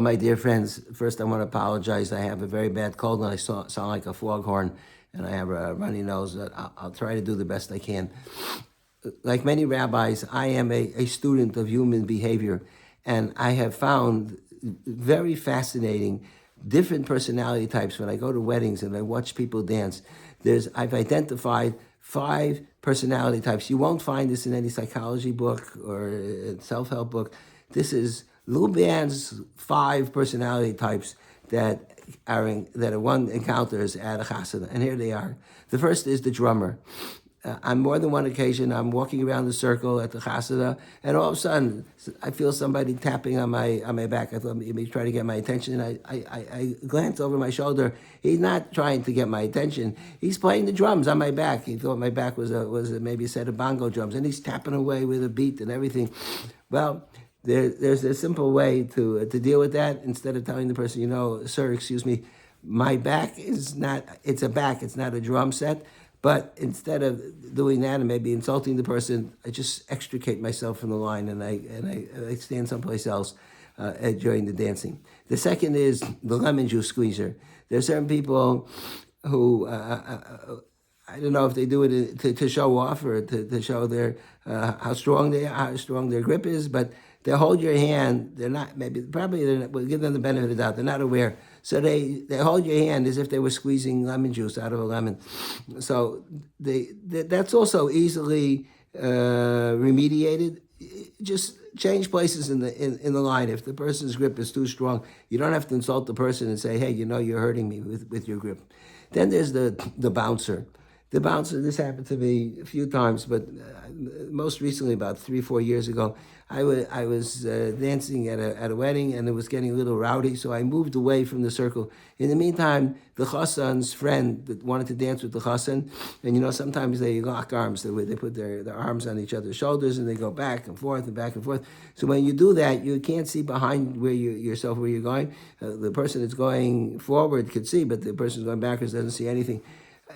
My dear friends, first I want to apologize. I have a very bad cold and I sound like a foghorn and I have a runny nose. I'll try to do the best I can. Like many rabbis, I am a student of human behavior, and I have found very fascinating different personality types when I go to weddings and I watch people dance. I've identified 5 personality types. You won't find this in any psychology book or self-help book. This is Luban's 5 personality types that one encounters at a chasana, and here they are. The first is the drummer. On more than one occasion, I'm walking around the circle at the chasana, and all of a sudden, I feel somebody tapping on my back. I thought maybe he's trying to get my attention. I glance over my shoulder. He's not trying to get my attention. He's playing the drums on my back. He thought my back was maybe a set of bongo drums, and he's tapping away with a beat and everything. Well, there's a simple way to deal with that. Instead of telling the person, sir, excuse me, my back is not. It's a back. It's not a drum set. But instead of doing that and maybe insulting the person, I just extricate myself from the line and I stand someplace else during the dancing. The second is the lemon juice squeezer. There are certain people who I don't know if they do it to show off or to show their how strong they are, how strong their grip is, but they hold your hand. They're not we'll give them the benefit of the doubt. They're not aware. So they hold your hand as if they were squeezing lemon juice out of a lemon. So that's also easily remediated. Just change places in the line. If the person's grip is too strong, you don't have to insult the person and say, hey, you're hurting me with your grip. Then there's the bouncer. The bouncer, this happened to me a few times, but most recently, about 3-4 years ago, I was dancing at a wedding, and it was getting a little rowdy, so I moved away from the circle. In the meantime, the chassan's friend that wanted to dance with the chassan, and sometimes they lock arms. They put their arms on each other's shoulders, and they go back and forth and back and forth. So when you do that, you can't see behind where you're going. The person that's going forward could see, but the person going backwards doesn't see anything.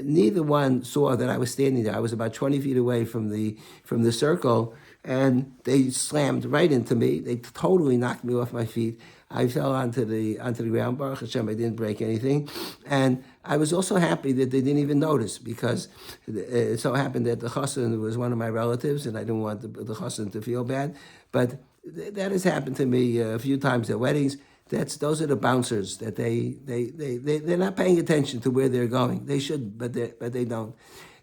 Neither one saw that I was standing there. I was about 20 feet away from the circle, and they slammed right into me. They totally knocked me off my feet. I fell onto the ground. Baruch Hashem, I didn't break anything. And I was also happy that they didn't even notice, because it so happened that the chassan was one of my relatives, and I didn't want the chassan to feel bad. But that has happened to me a few times at weddings. Those are the bouncers that they're not paying attention to where they're going. They should, but they don't.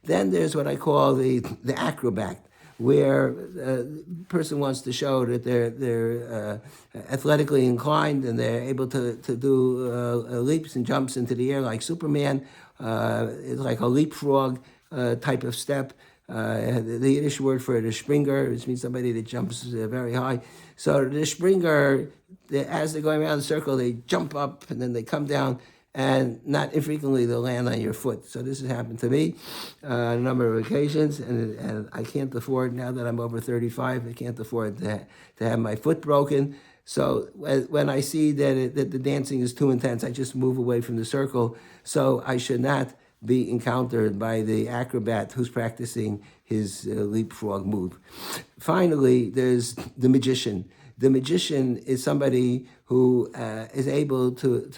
Then there's what I call the acrobat, where the person wants to show that they're athletically inclined and they're able to do leaps and jumps into the air like Superman. It's like a leapfrog type of step. The Yiddish word for it is springer, which means somebody that jumps very high. So the springer, as they're going around the circle, they jump up and then they come down, and not infrequently they'll land on your foot. So this has happened to me on a number of occasions, and I can't afford, now that I'm over 35, I can't afford to have my foot broken. So when I see that the dancing is too intense, I just move away from the circle. So I should not be encountered by the acrobat who's practicing his leapfrog move. Finally, there's the magician. The magician is somebody who is able to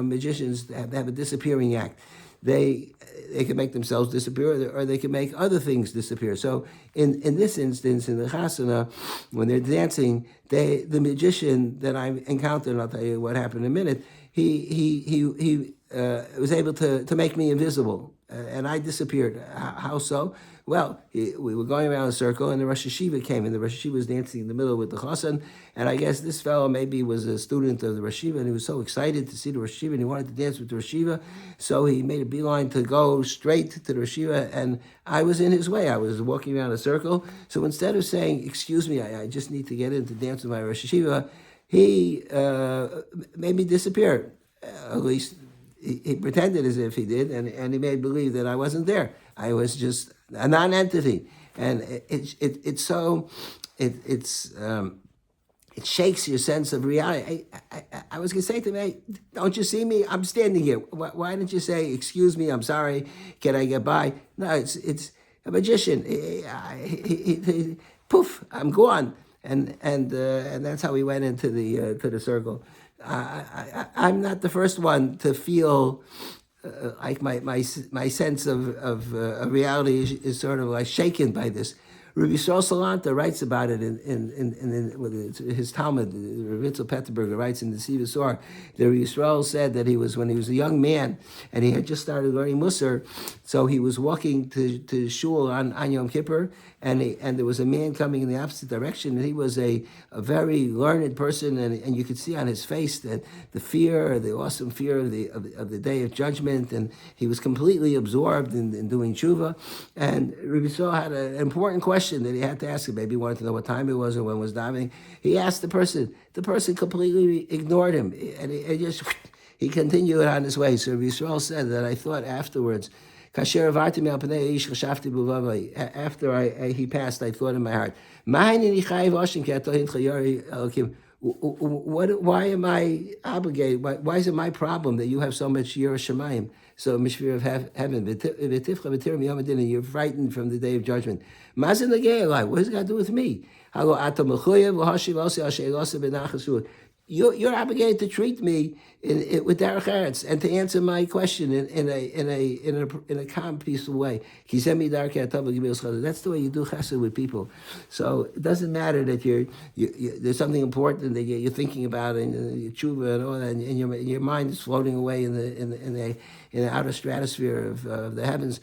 magicians have a disappearing act. They can make themselves disappear, or they can make other things disappear. So in this instance, in the chasana, when they're dancing, the magician that I encountered, and I'll tell you what happened in a minute, he was able to make me invisible, and I disappeared. How so? Well, we were going around a circle, and the Rosh Yeshiva came, and the Rosh Yeshiva was dancing in the middle with the chassan, and I guess this fellow maybe was a student of the Rosh Yeshiva, and he was so excited to see the Rosh Yeshiva, and he wanted to dance with the Rosh Yeshiva, so he made a beeline to go straight to the Rosh Yeshiva, and I was in his way. I was walking around a circle, so instead of saying, excuse me, I just need to get in to dance with my Rosh Yeshiva, he made me disappear, at least he pretended as if he did, and he made believe that I wasn't there. I was just a non-entity, and it shakes your sense of reality. I was going to say to him, hey, don't you see me? I'm standing here. Why didn't you say, excuse me, I'm sorry, can I get by? No, it's a magician. Poof, I'm gone. and that's how we went into the circle. I'm not the first one to feel like my sense of reality is sort of like shaken by this. Rabbi Yisrael Salanta writes about it in his Talmud. Rabbi Petterberger writes in the Siva Sor that Rabbi Yisrael said that when he was a young man and he had just started learning Musar, so he was walking to shul on Yom Kippur, and there was a man coming in the opposite direction, and he was a very learned person, and you could see on his face that the awesome fear of the day of judgment, and he was completely absorbed in doing tshuva. And Rabbi Yisrael had an important question that he had to ask him. Maybe he wanted to know what time it was or when it was davening. He asked the person. The person completely ignored him, and he continued on his way. So Rabbi Yisrael said that I thought afterwards, after he passed, I thought in my heart, why am I obligated? Why is it my problem that you have so much Yirah Shamayim, so much fear of heaven? And you're frightened from the day of judgment. What does it got to do with me? You're obligated to treat me with derech eretz and to answer my question in a calm, peaceful way. That's the way you do chesed with people. So it doesn't matter that there's something important that you're thinking about and your tshuva and all that, and your mind is floating away in the outer stratosphere of the heavens.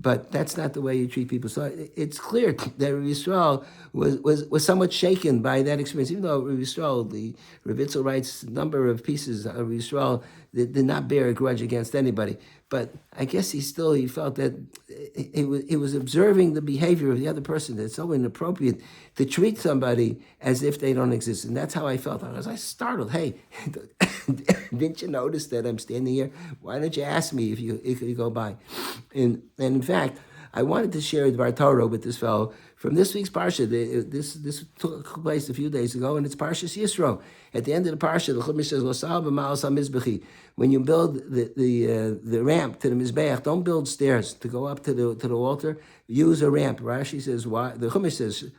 But that's not the way you treat people. So it's clear that Rabbi Yisrael was somewhat shaken by that experience. Even though Rabbi Yisrael, the Rabbi Itzel writes a number of pieces of Rabbi Yisrael that did not bear a grudge against anybody. But I guess he felt that he was observing the behavior of the other person. That's so inappropriate to treat somebody as if they don't exist. And that's how I felt. I was startled. Hey, didn't you notice that I'm standing here? Why don't you ask me if you go by? And in fact, I wanted to share Dvar Torah with this fellow from this week's parsha. This took place a few days ago, and it's Parashas Yisro. At the end of the parsha, the Chumash says, "Losal b'ma'alas hamizbechi." When you build the ramp to the mizbeach, don't build stairs to go up to the altar. Use a ramp. Rashi says, "Why?" The Chumash says,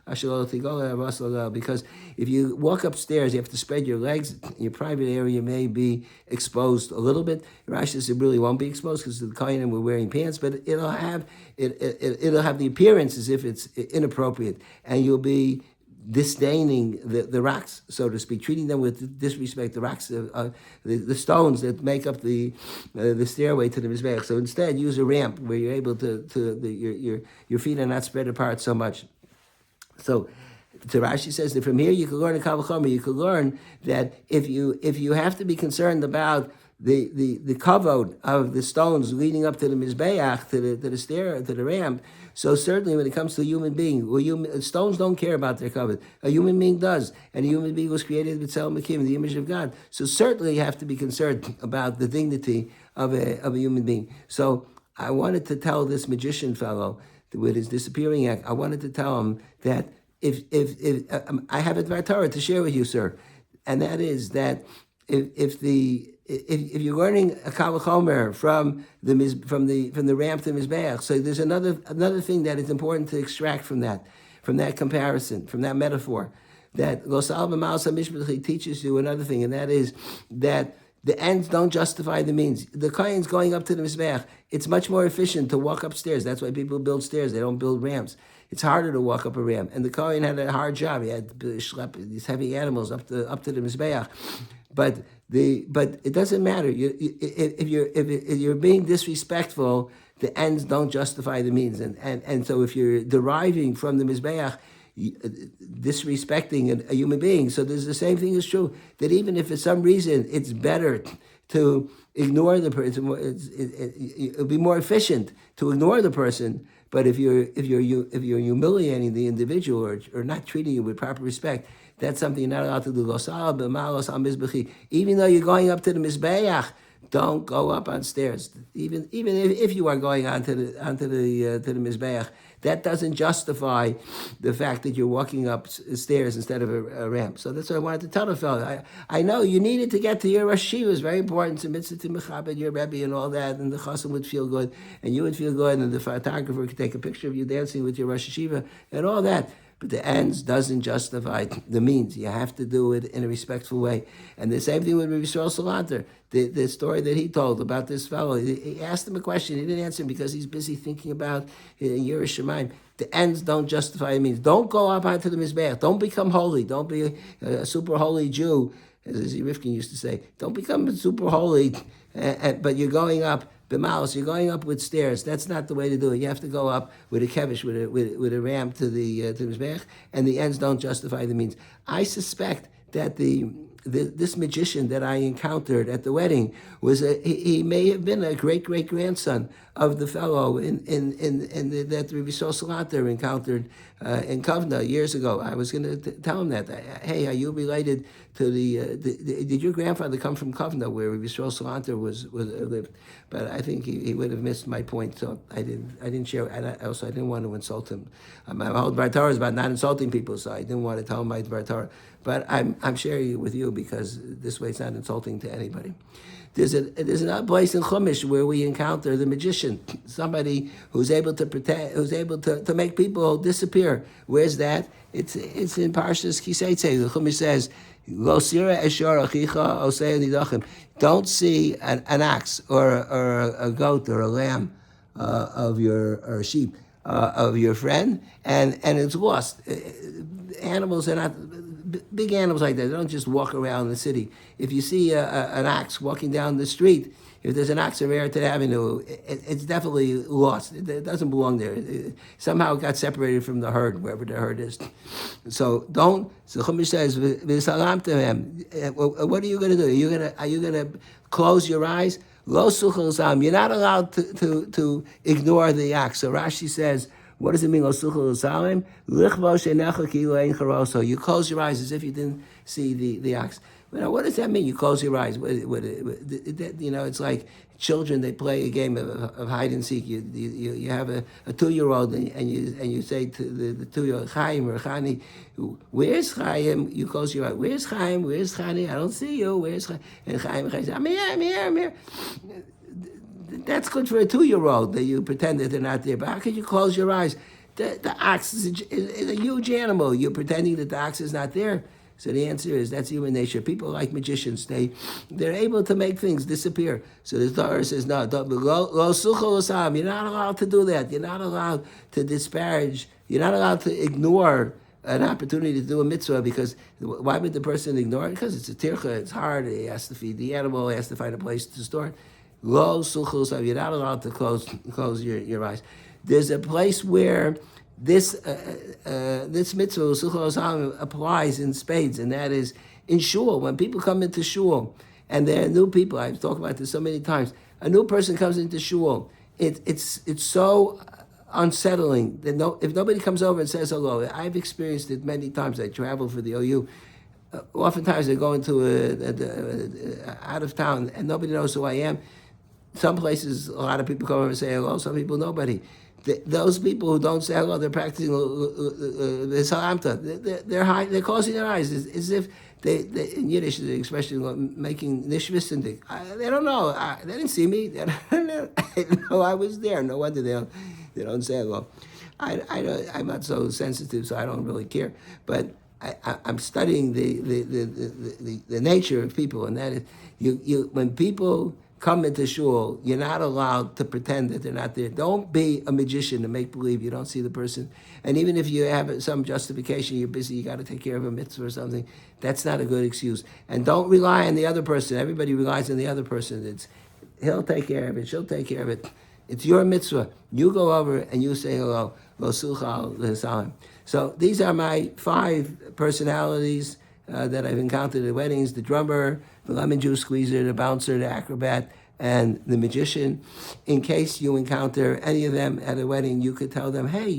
because if you walk upstairs, you have to spread your legs. Your private area may be exposed a little bit. Rashi says it really won't be exposed because the kohanim were wearing pants, but it'll have the appearance as if it's inappropriate, and you'll be disdaining the rocks, so to speak, treating them with disrespect. The rocks, the stones that make up the stairway to the mizbeach. So instead, use a ramp where you're able your feet are not spread apart so much. So Rashi says that from here you can learn a kal v'chomer. You can learn that if you have to be concerned about the kavod of the stones leading up to the mizbeach, to the stair, to the ramp. So certainly when it comes to a human being, stones don't care about their kavod. A human being does, and a human being was created with Tzelem Elokim, the image of God. So certainly you have to be concerned about the dignity of a human being. So I wanted to tell this magician fellow with his disappearing act. I wanted to tell him that if I have a Dvar Torah to share with you, sir, and that is that if you're learning a kal v'chomer from the ramp to mizbeach, so there's another thing that is important to extract from that comparison, from that metaphor, that Losal b'ma'alas hamizbeach teaches you another thing, and that is that the ends don't justify the means. The kohen's going up to the mizbeach. It's much more efficient to walk upstairs. That's why people build stairs. They don't build ramps. It's harder to walk up a ramp. And the kohen had a hard job. He had to schlep these heavy animals up to the mizbeach. But it doesn't matter. If you're being disrespectful, the ends don't justify the means. And so if you're deriving from the mizbeach, disrespecting a human being, so there's the same thing is true, that even if for some reason it's better to ignore the person, it'll be more efficient to ignore the person. But if you're humiliating the individual or not treating you with proper respect, that's something you're not allowed to do. Even though you're going up to the mizbeach, don't go up on stairs. Even if you are going onto the mizbeach, that doesn't justify the fact that you're walking up stairs instead of a ramp. So that's what I wanted to tell the fellow. I know you needed to get to your Rosh Yeshiva. It's very important to mitzvah to mechabed your Rebbe and all that, and the chassan would feel good, and you would feel good, and the photographer could take a picture of you dancing with your Rosh Yeshiva and all that. but the ends doesn't justify the means. You have to do it in a respectful way. And the same thing with Rabbi Yisrael Salanter. The story that he told about this fellow, he asked him a question. He didn't answer him because he's busy thinking about Yiras Shamayim. The ends don't justify the means. Don't go up onto the Mizbeach. Don't become holy. Don't be a super holy Jew, as Rifkin used to say. Don't become super holy, but you're going up b'malos. You're going up with stairs. That's not the way to do it. You have to go up with a kevish, with a ramp to the Mizbeach, and the ends don't justify the means. I suspect that this magician that I encountered at the wedding was he may have been a great grandson of the fellow that Rabbi Salanter encountered in Kovna years ago. I was going to tell him that, hey, are you related to did your grandfather come from Kovna where Rabbi Salanter was lived? But I think he would have missed my point, so I didn't share. And also I didn't want to insult him. My whole Dvar Torah is about not insulting people, so I didn't want to tell him my Dvar Torah. But I'm sharing it with you because this way it's not insulting to anybody. There's another place in Chumash where we encounter the magician, somebody who's able to pretend, who's able to make people disappear. Where's that? It's in Parashas Kiseitze. The Chumash says, "Lo sira eshor achicha osei nidachim." Don't see an ox or a goat or a lamb of your or a sheep of your friend, and it's lost. Animals are not. Big animals like that, they don't just walk around the city. If you see an ox walking down the street, if there's an ox on Meriton Avenue, it's definitely lost. It doesn't belong there. Somehow it got separated from the herd, wherever the herd is. So Chumash says, "V'salam to him." What are you going to do? Are you going to close your eyes? Lo suchel sam. You're not allowed to ignore the ox. So Rashi says, what does it mean? You close your eyes as if you didn't see the ox. What does that mean? You close your eyes. It's like children. They play a game of hide and seek. You have a 2-year-old and you say to the 2-year-old, Chaim or Chani, where's Chaim? You close your eyes. Where's Chaim? Where's Chani? I don't see you. Where's Chaim? And Chaim says, I'm here. That's good for a 2-year-old that you pretend that they're not there. But how can you close your eyes? The ox is a huge animal. You're pretending that the ox is not there. So the answer is that's human nature. People are like magicians. They're able to make things disappear. So the Torah says, no, you're not allowed to do that. You're not allowed to disparage. You're not allowed to ignore an opportunity to do a mitzvah, because why would the person ignore it? Because it's a tircha, it's hard, he has to feed the animal, he has to find a place to store it. You're not allowed to close your eyes. There's a place where this mitzvah applies in spades, and that is in shul. When people come into shul, and they're new people, I've talked about this so many times. A new person comes into shul, it's so unsettling that if nobody comes over and says hello. I've experienced it many times. I travel for the OU. Oftentimes they go into out of town and nobody knows who I am. Some places, a lot of people come over and say hello. Some people, nobody. Those people who don't say hello, they're practicing salamta. They're closing their eyes as if they in Yiddish, the expression making nishvis, and they don't know. They didn't see me. They didn't know I was there. No wonder they don't say hello. I'm not so sensitive, so I don't really care. But I'm studying the nature of people, and that is you when people come into shul, you're not allowed to pretend that they're not there. Don't be a magician and make believe you don't see the person. And even if you have some justification, you're busy, you got to take care of a mitzvah or something, that's not a good excuse. And don't rely on the other person. Everybody relies on the other person. He'll take care of it, she'll take care of it. It's your mitzvah. You go over and you say hello. So these are my 5 personalities that I've encountered at weddings: the drummer, the lemon juice squeezer, the bouncer, the acrobat, and the magician. In case you encounter any of them at a wedding, you could tell them, hey,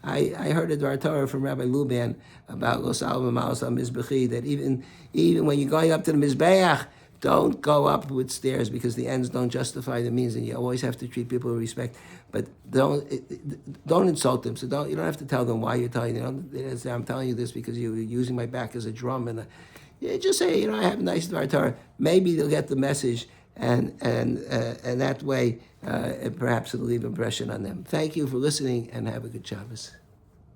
I heard a Dvar Torah from Rabbi Luban about Los Alva Malos Mizbechi, that even when you're going up to the Mizbeach, don't go up with stairs, because the ends don't justify the means, and you always have to treat people with respect. But don't insult them. So you don't have to tell them why you're telling them. I'm telling you this because you're using my back as a drum, and just say, I have a nice Dvar Torah. Maybe they'll get the message, and that way, perhaps it'll leave an impression on them. Thank you for listening, and have a good Shabbos.